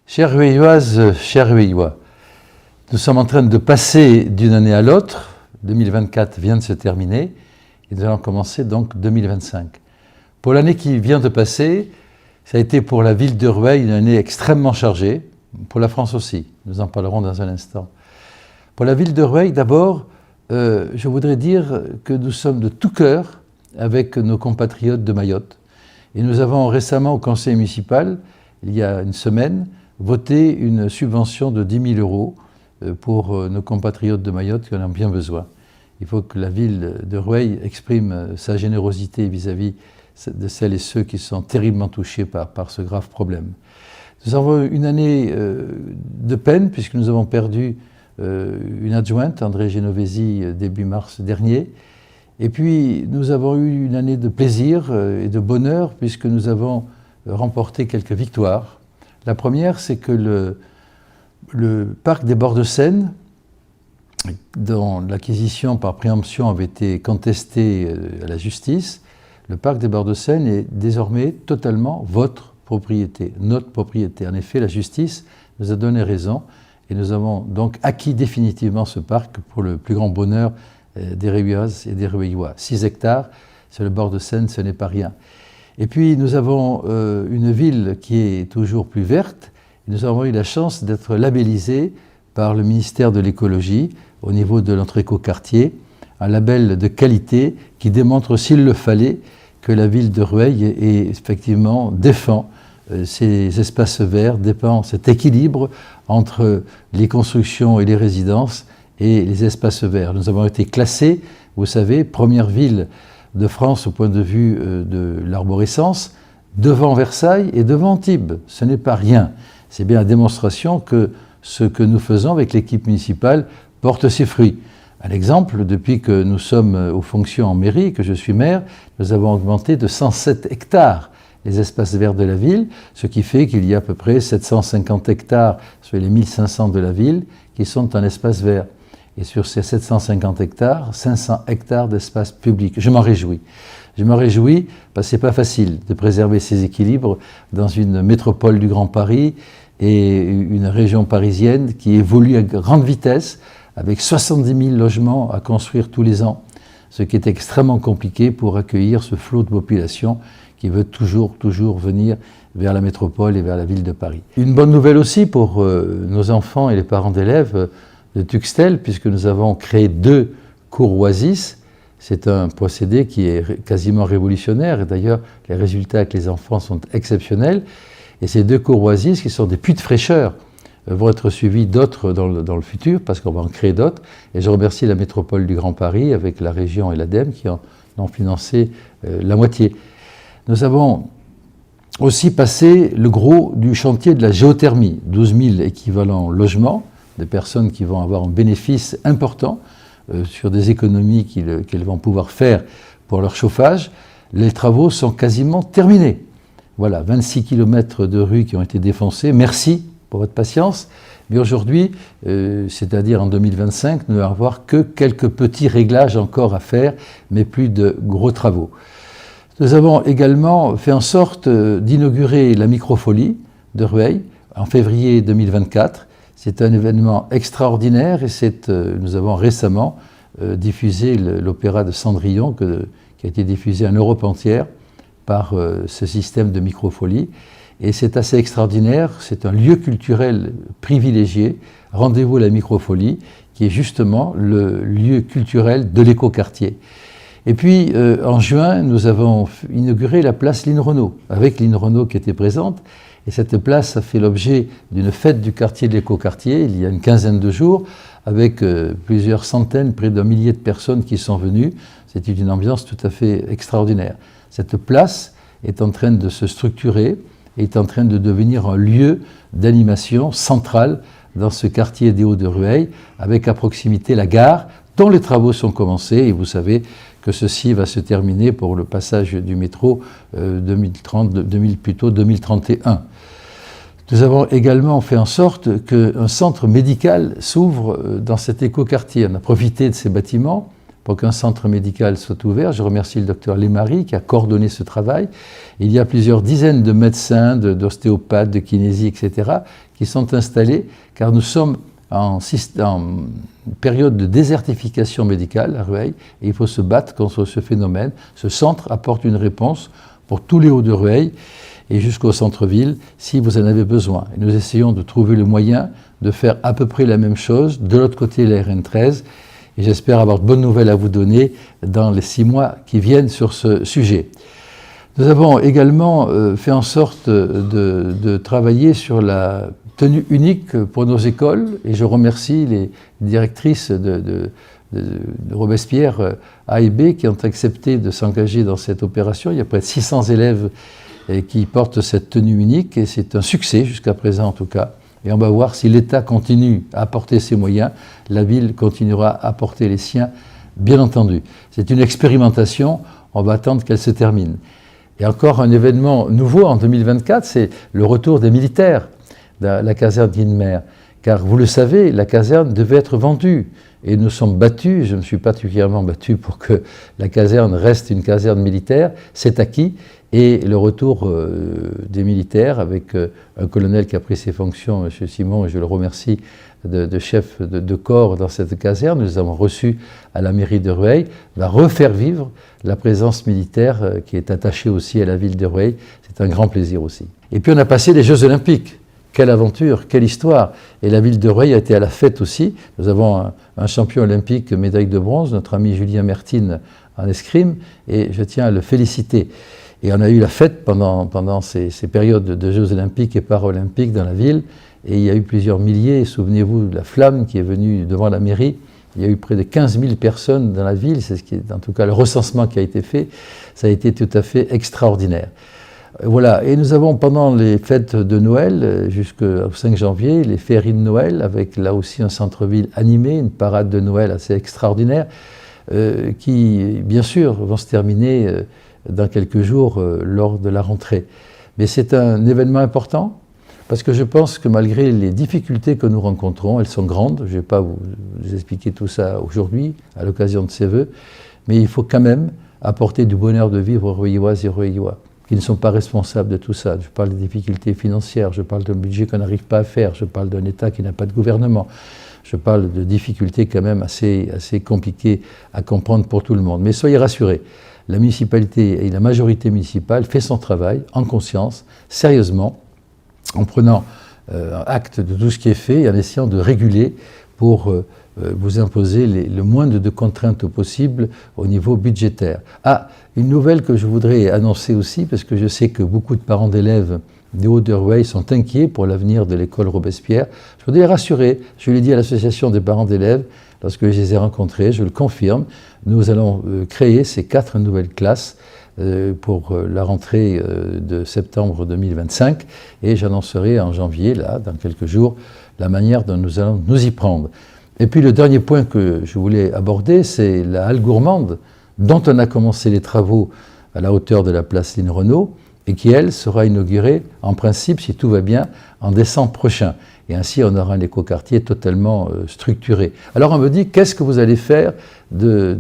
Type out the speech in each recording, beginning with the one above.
Chères Rueilloises, chers Rueillois, nous sommes en train de passer d'une année à l'autre. 2024 vient de se terminer et nous allons commencer donc 2025. Pour l'année qui vient de passer, ça a été pour la ville de Rueil une année extrêmement chargée, pour la France aussi, nous en parlerons dans un instant. Pour la ville de Rueil, d'abord, je voudrais dire que nous sommes de tout cœur avec nos compatriotes de Mayotte. Et nous avons récemment au conseil municipal, il y a une semaine, voté une subvention de 10 000 euros pour nos compatriotes de Mayotte qui en ont bien besoin. Il faut que la ville de Rueil exprime sa générosité vis-à-vis de celles et ceux qui sont terriblement touchés par ce grave problème. Nous avons une année de peine puisque nous avons perdu une adjointe, André Genovesi, début mars dernier. Et puis nous avons eu une année de plaisir et de bonheur puisque nous avons remporté quelques victoires. La première, c'est que le parc des bords de Seine, dont l'acquisition par préemption avait été contestée à la justice, le parc des bords de Seine est désormais totalement votre propriété, notre propriété. En effet, la justice nous a donné raison et nous avons donc acquis définitivement ce parc pour le plus grand bonheur des Rueilloises et des Rueillois. 6 hectares sur le bord de Seine, ce n'est pas rien. Et puis nous avons une ville qui est toujours plus verte. Et nous avons eu la chance d'être labellisés par le ministère de l'écologie au niveau de notre écoquartier, un label de qualité qui démontre, s'il le fallait, que la ville de Rueil effectivement défend ces espaces verts, défend cet équilibre entre les constructions et les résidences et les espaces verts. Nous avons été classés, vous savez, première ville de France au point de vue de l'arborescence, devant Versailles et devant Antibes. Ce n'est pas rien. C'est bien la démonstration que ce que nous faisons avec l'équipe municipale porte ses fruits. Un exemple, depuis que nous sommes aux fonctions en mairie, que je suis maire, nous avons augmenté de 107 hectares les espaces verts de la ville, ce qui fait qu'il y a à peu près 750 hectares sur les 1500 de la ville qui sont en espace vert. Et sur ces 750 hectares, 500 hectares d'espace public. Je m'en réjouis. Je m'en réjouis parce que ce n'est pas facile de préserver ces équilibres dans une métropole du Grand Paris et une région parisienne qui évolue à grande vitesse avec 70 000 logements à construire tous les ans, ce qui est extrêmement compliqué pour accueillir ce flot de population qui veut toujours venir vers la métropole et vers la ville de Paris. Une bonne nouvelle aussi pour nos enfants et les parents d'élèves de Tuxtel, puisque nous avons créé 2 cours Oasis. C'est un procédé qui est quasiment révolutionnaire, et d'ailleurs les résultats avec les enfants sont exceptionnels. Et ces 2 cours Oasis, qui sont des puits de fraîcheur, vont être suivis d'autres dans le futur, parce qu'on va en créer d'autres. Et je remercie la métropole du Grand Paris, avec la région et l'ADEME, qui en ont financé la moitié. Nous avons aussi passé le gros du chantier de la géothermie, 12 000 équivalents logements, des personnes qui vont avoir un bénéfice important sur des économies qu'elles vont pouvoir faire pour leur chauffage. Les travaux sont quasiment terminés. Voilà, 26 km de rues qui ont été défoncées. Merci pour votre patience. Mais aujourd'hui, c'est-à-dire en 2025, nous n'allons avoir que quelques petits réglages encore à faire, mais plus de gros travaux. Nous avons également fait en sorte d'inaugurer la Microfolie de Rueil en février 2024. C'est un événement extraordinaire et nous avons récemment diffusé l'opéra de Cendrillon qui a été diffusé en Europe entière par ce système de Microfolie. Et c'est assez extraordinaire, c'est un lieu culturel privilégié, Rendez-vous à la Microfolie, qui est justement le lieu culturel de l'écoquartier. Et puis en juin, nous avons inauguré la place Line Renault, avec Line Renault qui était présente. Et cette place a fait l'objet d'une fête du quartier de l'écoquartier il y a une quinzaine de jours, avec plusieurs centaines, près d'un millier de personnes qui sont venues. C'était une ambiance tout à fait extraordinaire. Cette place est en train de se structurer, est en train de devenir un lieu d'animation central dans ce quartier des Hauts-de-Rueil, avec à proximité la gare, dont les travaux sont commencés, et vous savez que ceci va se terminer pour le passage du métro 2031. Nous avons également fait en sorte qu'un centre médical s'ouvre dans cet écoquartier. On a profité de ces bâtiments pour qu'un centre médical soit ouvert. Je remercie le docteur Lémarie qui a coordonné ce travail. Il y a plusieurs dizaines de médecins, d'ostéopathes, de kinésie, etc., qui sont installés, car nous sommes en période de désertification médicale à Rueil, et il faut se battre contre ce phénomène. Ce centre apporte une réponse pour tous les hauts de Rueil et jusqu'au centre-ville si vous en avez besoin. Et nous essayons de trouver le moyen de faire à peu près la même chose de l'autre côté de la RN13, et j'espère avoir de bonnes nouvelles à vous donner dans les 6 mois qui viennent sur ce sujet. Nous avons également fait en sorte de travailler sur la tenue unique pour nos écoles, et je remercie les directrices de Robespierre A et B qui ont accepté de s'engager dans cette opération. Il y a près de 600 élèves qui portent cette tenue unique, et c'est un succès jusqu'à présent en tout cas. Et on va voir si l'État continue à apporter ses moyens, la ville continuera à apporter les siens, bien entendu. C'est une expérimentation, on va attendre qu'elle se termine. Et encore un événement nouveau en 2024, c'est le retour des militaires de la caserne d'Inmer. Car vous le savez, la caserne devait être vendue. Et nous sommes battus, je me suis particulièrement battu pour que la caserne reste une caserne militaire, c'est acquis. Et le retour des militaires, avec un colonel qui a pris ses fonctions, M. Simon, et je le remercie, de chef de corps dans cette caserne, nous les avons reçus à la mairie de Rueil, va refaire vivre la présence militaire qui est attachée aussi à la ville de Rueil. C'est un grand plaisir aussi. Et puis on a passé les Jeux Olympiques. Quelle aventure, quelle histoire! Et la ville de Rueil a été à la fête aussi. Nous avons un champion olympique, médaille de bronze, notre ami Julien Mertine en escrime, et je tiens à le féliciter. Et on a eu la fête pendant ces périodes de Jeux Olympiques et Paralympiques dans la ville, et il y a eu plusieurs milliers, souvenez-vous de la flamme qui est venue devant la mairie. Il y a eu près de 15 000 personnes dans la ville, c'est ce qui est en tout cas le recensement qui a été fait, ça a été tout à fait extraordinaire. Voilà, et nous avons pendant les fêtes de Noël, jusqu'au 5 janvier, les féeries de Noël, avec là aussi un centre-ville animé, une parade de Noël assez extraordinaire, qui bien sûr vont se terminer dans quelques jours lors de la rentrée. Mais c'est un événement important, parce que je pense que malgré les difficultés que nous rencontrons, elles sont grandes, je ne vais pas vous expliquer tout ça aujourd'hui, à l'occasion de ces vœux, mais il faut quand même apporter du bonheur de vivre aux Rueilloises et Rueillois, qui ne sont pas responsables de tout ça. Je parle des difficultés financières, je parle d'un budget qu'on n'arrive pas à faire, je parle d'un État qui n'a pas de gouvernement, je parle de difficultés quand même assez compliquées à comprendre pour tout le monde. Mais soyez rassurés, la municipalité et la majorité municipale fait son travail en conscience, sérieusement, en prenant acte de tout ce qui est fait et en essayant de réguler pour vous imposer le moins de contraintes possible au niveau budgétaire. Ah, une nouvelle que je voudrais annoncer aussi, parce que je sais que beaucoup de parents d'élèves des Hauts de Rueil sont inquiets pour l'avenir de l'école Robespierre. Je voudrais les rassurer, je l'ai dit à l'association des parents d'élèves, lorsque je les ai rencontrés, je le confirme, nous allons créer ces 4 nouvelles classes pour la rentrée de septembre 2025, et j'annoncerai en janvier, là, dans quelques jours, la manière dont nous allons nous y prendre. Et puis le dernier point que je voulais aborder, c'est la halle gourmande, dont on a commencé les travaux à la hauteur de la place Line Renault, et qui, elle, sera inaugurée, en principe, si tout va bien, en décembre prochain. Et ainsi, on aura un écoquartier totalement structuré. Alors on me dit, qu'est-ce que vous allez faire de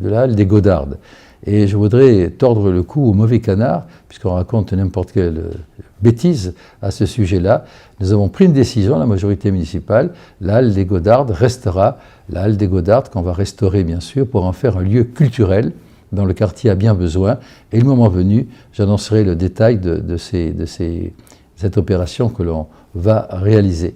la halle des Godardes? Et je voudrais tordre le cou au mauvais canard, puisqu'on raconte n'importe quelle bêtise à ce sujet-là. Nous avons pris une décision, la majorité municipale, la halle des Godardes restera la halle des Godardes qu'on va restaurer bien sûr pour en faire un lieu culturel dont le quartier a bien besoin. Et le moment venu, j'annoncerai le détail de cette opération que l'on va réaliser.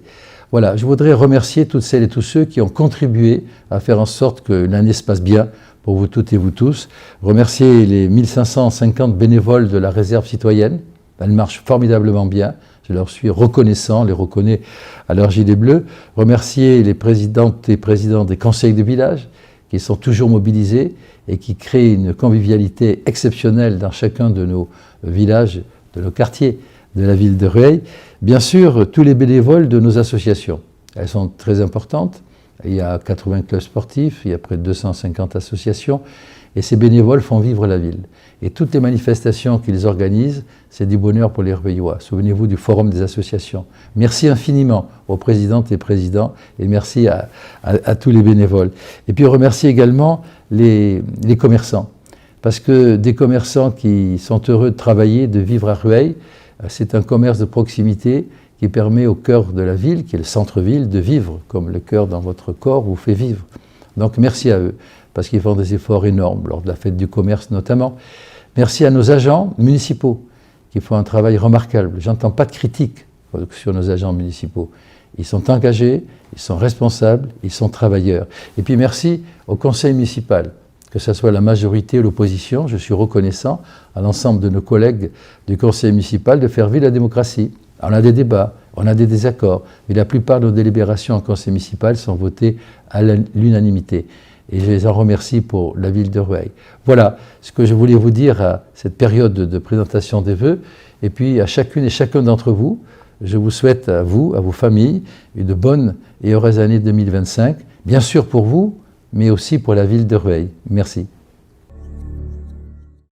Voilà, je voudrais remercier toutes celles et tous ceux qui ont contribué à faire en sorte que l'année se passe bien pour vous toutes et vous tous. Remercier les 1550 bénévoles de la réserve citoyenne. Elle marche formidablement bien. Je leur suis reconnaissant, les reconnais à leur gilet bleu. Remercier les présidentes et présidents des conseils de village qui sont toujours mobilisés et qui créent une convivialité exceptionnelle dans chacun de nos villages, de nos quartiers de la ville de Rueil. Bien sûr, tous les bénévoles de nos associations. Elles sont très importantes. Il y a 80 clubs sportifs, il y a près de 250 associations. Et ces bénévoles font vivre la ville. Et toutes les manifestations qu'ils organisent, c'est du bonheur pour les Rueillois. Souvenez-vous du Forum des associations. Merci infiniment aux présidentes et présidents et merci à tous les bénévoles. Et puis remercier également les commerçants. Parce que des commerçants qui sont heureux de travailler, de vivre à Rueil, c'est un commerce de proximité qui permet au cœur de la ville, qui est le centre-ville, de vivre, comme le cœur dans votre corps vous fait vivre. Donc merci à eux, parce qu'ils font des efforts énormes, lors de la fête du commerce notamment. Merci à nos agents municipaux, qui font un travail remarquable. J'entends pas de critiques sur nos agents municipaux. Ils sont engagés, ils sont responsables, ils sont travailleurs. Et puis merci au conseil municipal, que ce soit la majorité ou l'opposition, je suis reconnaissant à l'ensemble de nos collègues du conseil municipal de faire vivre la démocratie. On a des débats, on a des désaccords, mais la plupart de nos délibérations en conseil municipal sont votées à l'unanimité. Et je les en remercie pour la ville de Rueil. Voilà ce que je voulais vous dire à cette période de présentation des vœux. Et puis à chacune et chacun d'entre vous, je vous souhaite à vous, à vos familles, une bonne et heureuse année 2025. Bien sûr pour vous, mais aussi pour la ville de Rueil. Merci.